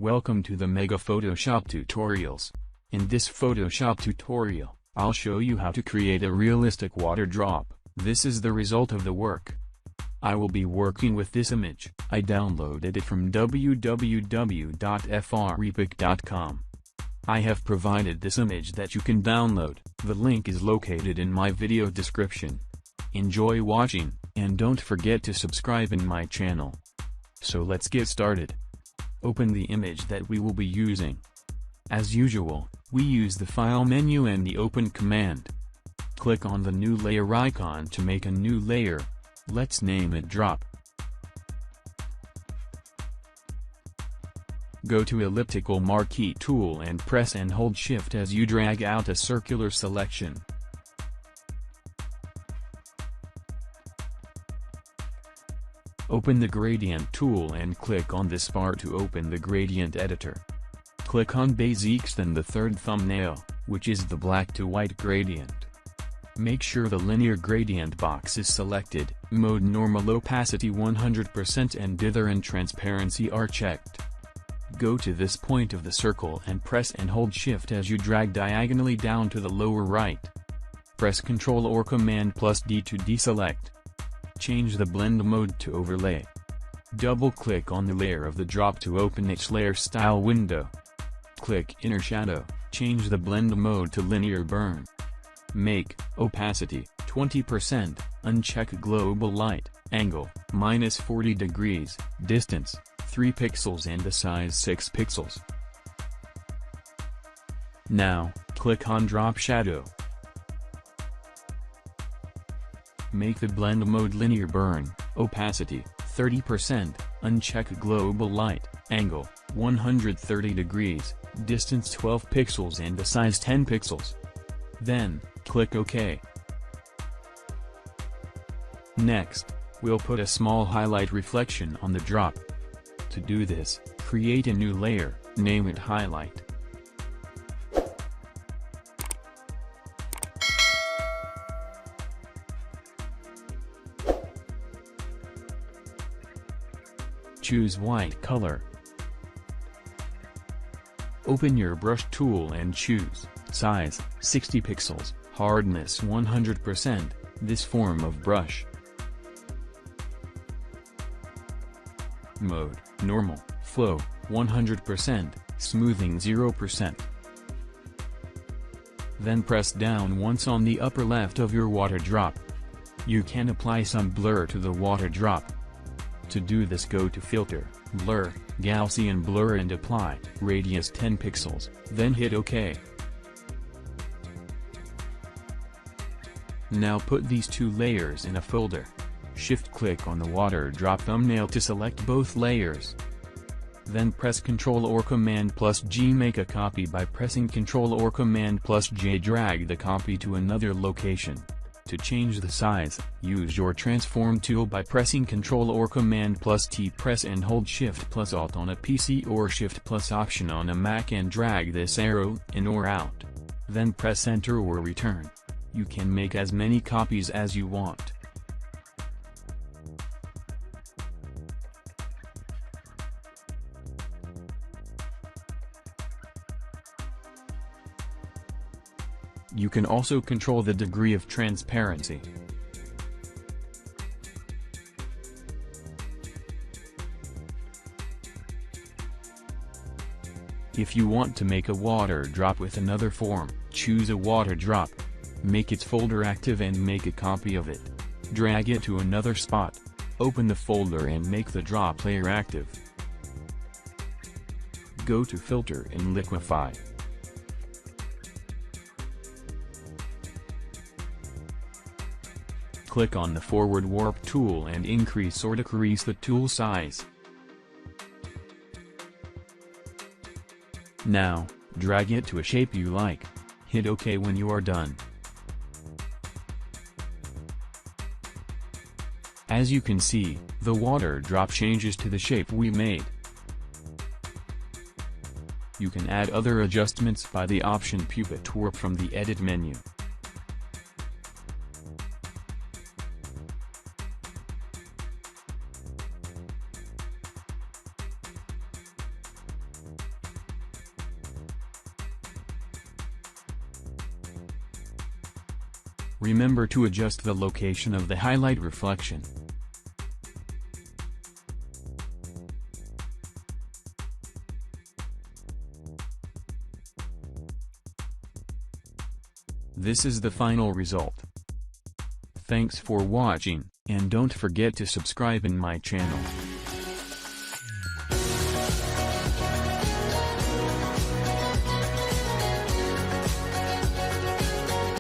Welcome to the Mega Photoshop Tutorials. In this Photoshop tutorial, I'll show you how to create a realistic water drop. This is the result of the work. I will be working with this image. I downloaded it from www.freepik.com. I have provided this image that you can download. The link is located in my video description. Enjoy watching, and don't forget to subscribe in my channel. So let's get started. Open the image that we will be using. As usual, we use the File menu and the Open command. Click on the New Layer icon to make a new layer. Let's name it Drop. Go to Elliptical Marquee tool and press and hold Shift as you drag out a circular selection. Open the Gradient tool and click on this bar to open the Gradient Editor. Click on Basics, then the third thumbnail, which is the black to white gradient. Make sure the linear gradient box is selected, mode normal opacity 100% and dither and transparency are checked. Go to this point of the circle and press and hold Shift as you drag diagonally down to the lower right. Press Ctrl or Command plus D to deselect. Change the blend mode to overlay. Double-click on the layer of the drop to open its layer style window. Click Inner Shadow, change the blend mode to linear burn. Make opacity 20%, uncheck global light, angle -40 degrees, distance 3 pixels and the size 6 pixels. Now, click on Drop Shadow. Make the blend mode linear burn, opacity 30%, uncheck global light, angle 130 degrees, distance 12 pixels and the size 10 pixels. Then, click OK. Next, we'll put a small highlight reflection on the drop. To do this, create a new layer, name it Highlight. Choose white color. Open your brush tool and choose size 60 pixels, hardness 100%, this form of brush. Mode, normal, flow, 100%, smoothing 0%. Then press down once on the upper left of your water drop. You can apply some blur to the water drop. To do this, go to Filter, Blur, Gaussian Blur and apply radius 10 pixels, then hit OK. Now put these two layers in a folder. Shift-click on the water drop thumbnail to select both layers. Then press Ctrl or Command plus G. Make a copy by pressing Ctrl or Command plus J. Drag the copy to another location. To change the size, use your transform tool by pressing Ctrl or Command plus T. Press and hold Shift plus Alt on a PC or Shift plus Option on a Mac and drag this arrow in or out. Then press Enter or Return. You can make as many copies as you want. You can also control the degree of transparency. If you want to make a water drop with another form, choose a water drop. Make its folder active and make a copy of it. Drag it to another spot. Open the folder and make the drop layer active. Go to Filter and Liquify. Click on the Forward Warp tool and increase or decrease the tool size. Now, drag it to a shape you like. Hit OK when you are done. As you can see, the water drop changes to the shape we made. You can add other adjustments by the option Pupet Warp from the Edit menu. Remember to adjust the location of the highlight reflection. This is the final result. Thanks for watching, and don't forget to subscribe in my channel.